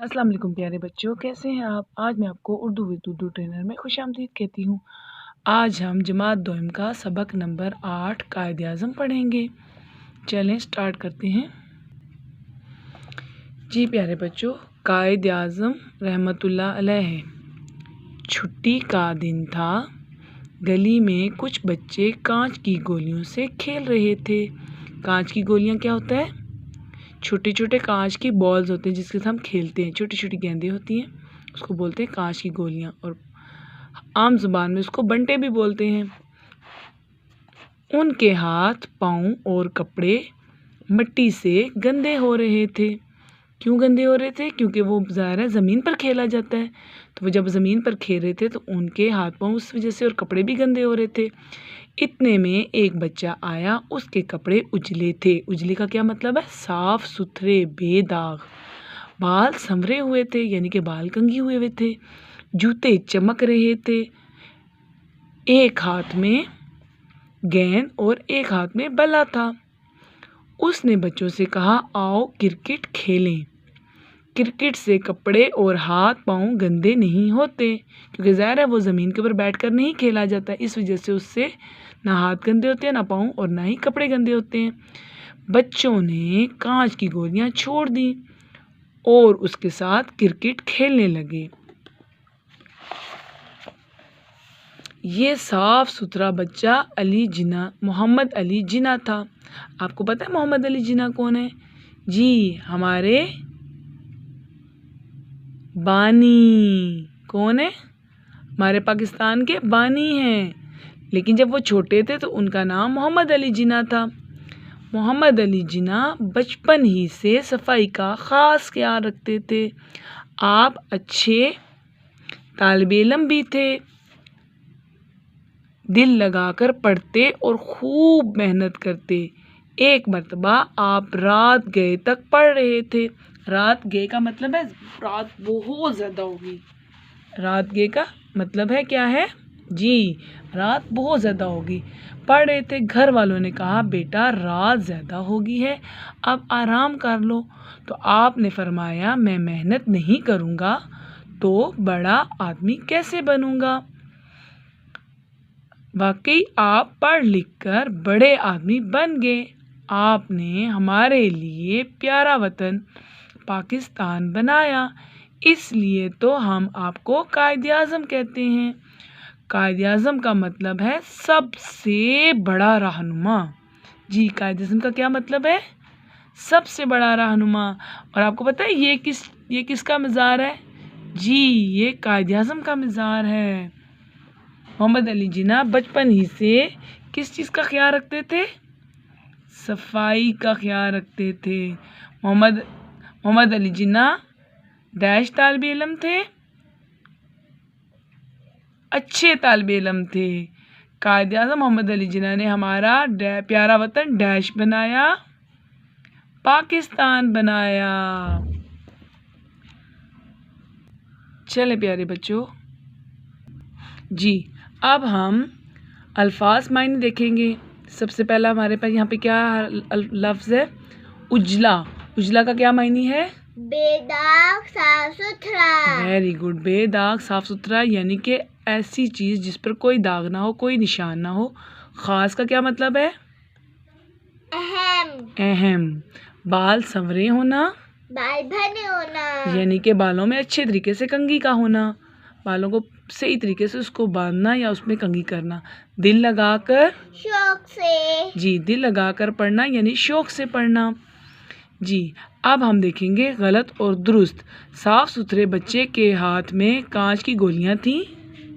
अस्सलाम वालेकुम प्यारे बच्चों, कैसे हैं आप। आज मैं आपको उर्दू विद उर्दू ट्रेनर में खुशामदीद कहती हूँ। आज हम जमात दोयम का सबक नंबर 8 कायदे आज़म पढ़ेंगे। चलें स्टार्ट करते हैं। जी प्यारे बच्चों, कायदे आज़म रहमतुल्लाह अलैह है। छुट्टी का दिन था। गली में कुछ बच्चे कांच की गोलियों से खेल रहे थे। कांच की गोलियाँ क्या होता है? छोटे छोटे कांच की बॉल्स होते हैं जिसके साथ हम खेलते हैं। छोटी छोटी गेंदें होती हैं, उसको बोलते हैं कांच की गोलियां, और आम जुबान में उसको बंटे भी बोलते हैं। उनके हाथ, पाँव और कपड़े मिट्टी से गंदे हो रहे थे। क्यों गंदे हो रहे थे? क्योंकि वो ज़ाहिर है ज़मीन पर खेला जाता है, तो वो जब ज़मीन पर खेल रहे थे तो उनके हाथ पाँव उस वजह से और कपड़े भी गंदे हो रहे थे। इतने में एक बच्चा आया, उसके कपड़े उजले थे। उजले का क्या मतलब है? साफ सुथरे, बेदाग। बाल संवरे हुए थे, यानी कि बाल कंघी हुए थे। जूते चमक रहे थे। एक हाथ में गेंद और एक हाथ में बल्ला था। उसने बच्चों से कहा, आओ क्रिकेट खेलें। क्रिकेट से कपड़े और हाथ पाँव गंदे नहीं होते, क्योंकि ज़ाहिर है वो ज़मीन के ऊपर बैठकर नहीं खेला जाता। इस वजह से उससे ना हाथ गंदे होते हैं, ना पाँव, और ना ही कपड़े गंदे होते हैं। बच्चों ने कांच की गोलियां छोड़ दी और उसके साथ क्रिकेट खेलने लगे। ये साफ सुथरा बच्चा मोहम्मद अली जिन्ना था। आपको पता है मोहम्मद अली जिन्ना कौन है? जी, हमारे बानी। कौन है? हमारे पाकिस्तान के बानी हैं। लेकिन जब वो छोटे थे तो उनका नाम मोहम्मद अली जिन्ना था। मोहम्मद अली जिन्ना बचपन ही से सफाई का ख़ास ख्याल रखते थे। आप अच्छे तालिबे इल्म भी थे। दिल लगाकर पढ़ते और खूब मेहनत करते। एक मर्तबा आप रात गए तक पढ़ रहे थे। रात गए का मतलब है रात बहुत ज़्यादा होगी। रात गए का मतलब है क्या है? जी, रात बहुत ज़्यादा होगी। पढ़ रहे थे। घर वालों ने कहा, बेटा रात ज़्यादा होगी है, अब आराम कर लो। तो आपने फरमाया, मैं मेहनत नहीं करूँगा तो बड़ा आदमी कैसे बनूँगा। वाकई आप पढ़ लिख कर बड़े आदमी बन गए। आपने हमारे लिए प्यारा वतन पाकिस्तान बनाया, इसलिए तो हम आपको कायदे आज़म कहते हैं। कायदे आज़म का मतलब है सबसे बड़ा रहनुमा। जी, कायदे आज़म का क्या मतलब है? सबसे बड़ा रहनुमा। और आपको पता है ये किसका मज़ार है? जी, ये कायदे आज़म का मज़ार है। मोहम्मद अली जिन्ना बचपन ही से किस चीज़ का ख्याल रखते थे? सफाई का ख्याल रखते थे। मोहम्मद अली जिन्ना डैश तालिबे इल्म थे, अच्छे तालिबे इल्म थे। कायदे आज़म मोहम्मद अली जिन्ना ने हमारा प्यारा वतन डैश बनाया, पाकिस्तान बनाया। चले प्यारे बच्चों, जी अब हम अल्फाज मायने देखेंगे। सबसे पहला हमारे पास यहाँ पे क्या लफ्ज़ है? उजला। उजला का क्या मायने है? बेदाग, साफ सुथरा। Very good. बेदाग, साफ सुथरा, यानी कि ऐसी चीज़ जिस पर कोई दाग ना हो, कोई निशान ना हो। ख़ास का क्या मतलब है? अहम। अहम। बाल संवरे होना, बाल भरे होना, यानी कि बालों में अच्छे तरीके से कंघी का होना। बालों को सही तरीके से उसको बांधना या उसमें कंघी करना। दिल लगाकर, शौक से। जी, दिल लगाकर पढ़ना, यानी शौक से पढ़ना। जी, अब हम देखेंगे गलत और दुरुस्त। साफ सुथरे बच्चे के हाथ में कांच की गोलियां थीं।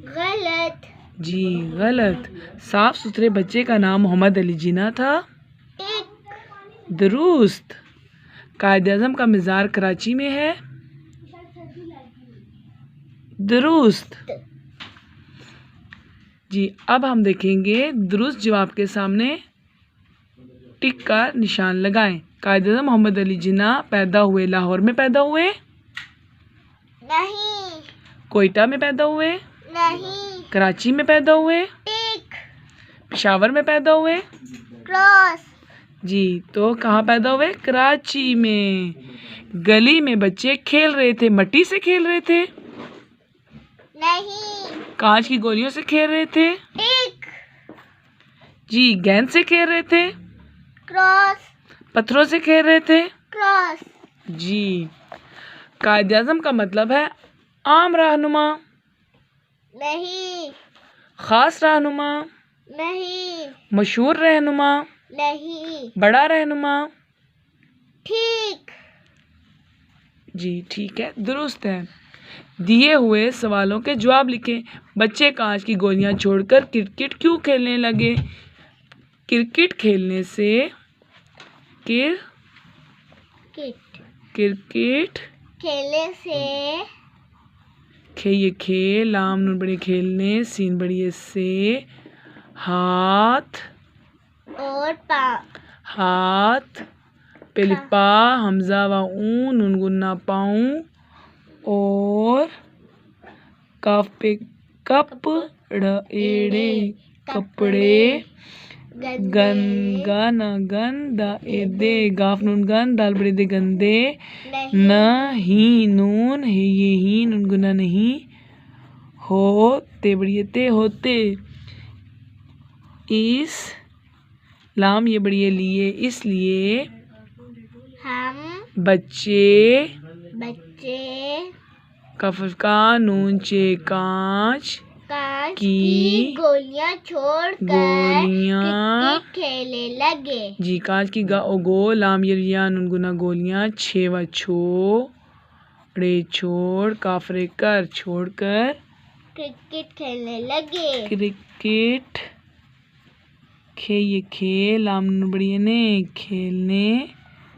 गलत। जी, गलत। साफ सुथरे बच्चे का नाम मोहम्मद अली जिन्ना था। दुरुस्त। कायदे आज़म का मज़ार कराची में है। दुरुस्त। जी, अब हम देखेंगे दुरुस्त जवाब के सामने टिक का निशान लगाएं। कायदे आज़म मोहम्मद अली जिन्ना पैदा हुए लाहौर में पैदा हुए? नहीं। कोयटा में पैदा हुए? नहीं। कराची में पैदा हुए? टिक। पेशावर में पैदा हुए? क्रॉस। जी, तो कहाँ पैदा हुए? कराची में। गली में बच्चे खेल रहे थे। मट्टी से खेल रहे थे? नहीं। कांच की गोलियों से खेल रहे थे? टिक। जी, गेंद से खेल रहे थे? क्रॉस। पत्थरों से खेल रहे थे? क्रॉस। जी। कायद-ए-आज़म का मतलब है आम रहनुमा, नहीं। खास रहनुमा, नहीं। मशहूर रहनुमा, नहीं। बड़ा रहनुमा। ठीक। जी ठीक है, दुरुस्त है। दिए हुए सवालों के जवाब लिखें। बच्चे कांच की गोलियां छोड़कर क्रिकेट क्यों खेलने लगे? क्रिकेट खेलने से किर किट। क्रिकेट खेलने से खे ये खे लाम नून बड़े खेलने सीन बड़ी से हाथ और पा हाथ पहले पा हमजा व ऊ नून गुन्ना पाऊं और काफ पे कप एड़े कपड़े गन गन गंदा एदे गाफ नून गन दाल बड़े दे गंदे न ही नून है ये ही नून गुना नहीं हो ते बड़िए ते होते इस लाम ये बड़िए लिए इसलिए हम बच्चे कफ का नून चे कांच कांच की गोलियां छोड़कर क्रिकेट खेलने लगे। जी, कांच की गा ओ गो लाम यरिया नून गुना गोलियां छेवा छो रे छोड़ काफरे कर छोड़कर क्रिकेट खेलने लगे। क्रिकेट खे ये खे लाम नून बड़िए ने खेलने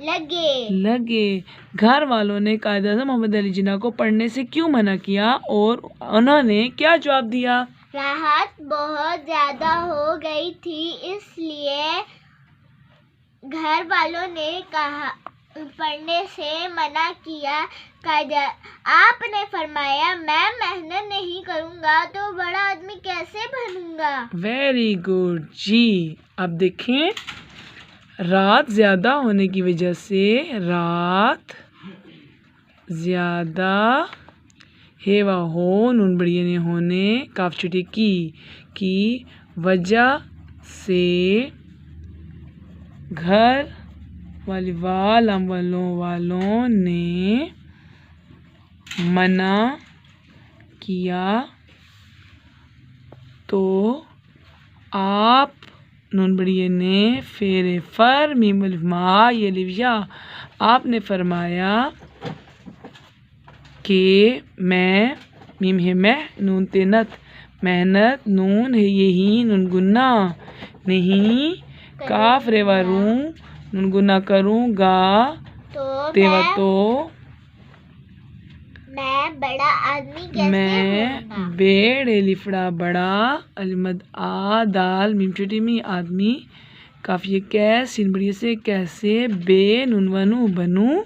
लगे। घर वालों ने कायद-ए-आज़म मोहम्मद अली जिन्ना को पढ़ने से क्यों मना किया और उन्होंने क्या जवाब दिया? राहत बहुत ज्यादा हो गई थी इसलिए घर वालों ने कहा पढ़ने से मना किया। आपने फरमाया मैं मेहनत नहीं करूंगा तो बड़ा आदमी कैसे बनूंगा? वेरी गुड जी। अब देखें, रात ज्यादा होने की वजह से रात ज्यादा हेवा हो नून बड़िए ने होने काफ छुटी की वजह से घर वालों ने मना किया तो आप नून बड़िए ने फेरे फर मीम अलिफ मा ये लिव्या आपने फरमाया कि मैं मीम है मैं नून तेनत मेहनत नून है यही नून गुन्ना नहीं काफ रेवा रू नून गुन्ना करूँगा तेवा तो मैं बड़ा आदमी कैसे मैं बेड़ लिफड़ा बड़ा अलिमद आ दाल मीम छोटी मी आदमी काफी कैस सिन बड़ी से कैसे बे नुनवनु बनू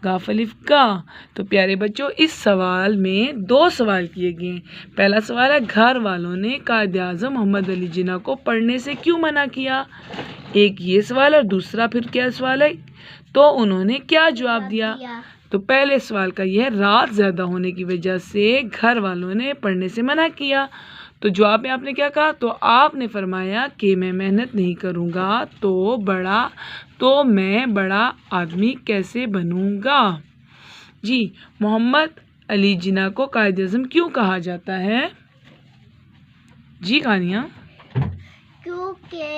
गाफ अलिफ का। तो प्यारे बच्चों, इस सवाल में दो सवाल किए गए। पहला सवाल है घर वालों ने कायद-ए-आज़म मोहम्मद अली जिन्ना को पढ़ने से क्यों मना किया। एक ये सवाल और दूसरा फिर क्या सवाल है तो उन्होंने क्या जवाब दिया। तो पहले सवाल का यह रात ज़्यादा होने की वजह से घर वालों ने पढ़ने से मना किया। तो जवाब में आपने क्या कहा? तो आपने फरमाया कि मैं मेहनत नहीं करूँगा तो मैं बड़ा आदमी कैसे बनूँगा। जी, मोहम्मद अली जिन्ना को कायद-ए-आज़म क्यों कहा जाता है? जी कानिया। क्योंकि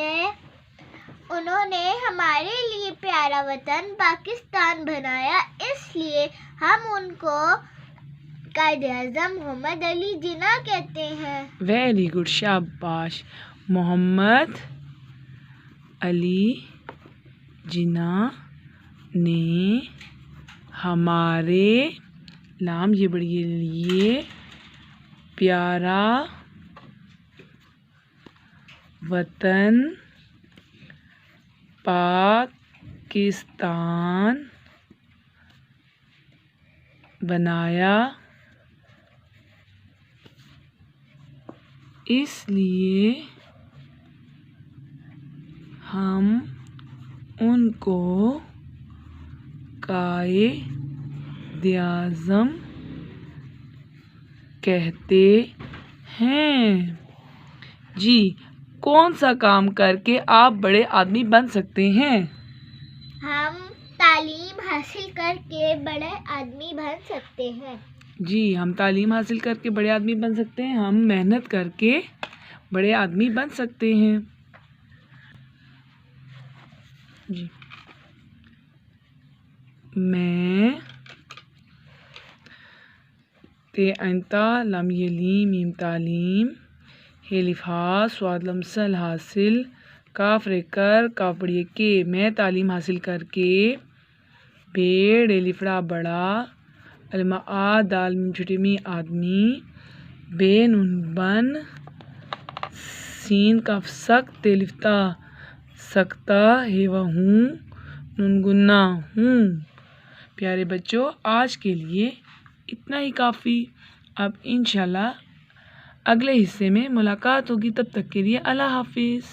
उन्होंने हमारे लिए प्यारा वतन पाकिस्तान बनाया, इसलिए हम उनको कायद-ए-आज़म मोहम्मद अली जिन्ना कहते हैं। वेरी गुड, शाबाश। मोहम्मद अली जिन्ना ने हमारे लाम ये बड़िए लिए प्यारा वतन पाकिस्तान बनाया, इसलिए हम उनको कायदे-आज़म कहते हैं। जी, कौन सा काम करके आप बड़े आदमी बन सकते हैं? हम तालीम हासिल करके बड़े आदमी बन सकते हैं। जी, हम तालीम हासिल करके बड़े आदमी बन सकते हैं। हम मेहनत करके बड़े आदमी बन सकते हैं। जी, मैं ते अंता लम यलीम मीम तालीम हेलिफा स्वाद लमसल हासिल काफ रेकर कापड़िए के मैं तालीम हासिल करके पेड़ एलिफड़ा बड़ा अलमा आ दाल मीम छोटी मी आदमी बे नून बन सीन काफ सख्त तेलिफ्ता सकता हेवा हूँ नून गुन्ना हूँ। प्यारे बच्चों, आज के लिए इतना ही काफ़ी। अब इंशाल्लाह अगले हिस्से में मुलाकात होगी। तब तक के लिए अल्लाह हाफिज़।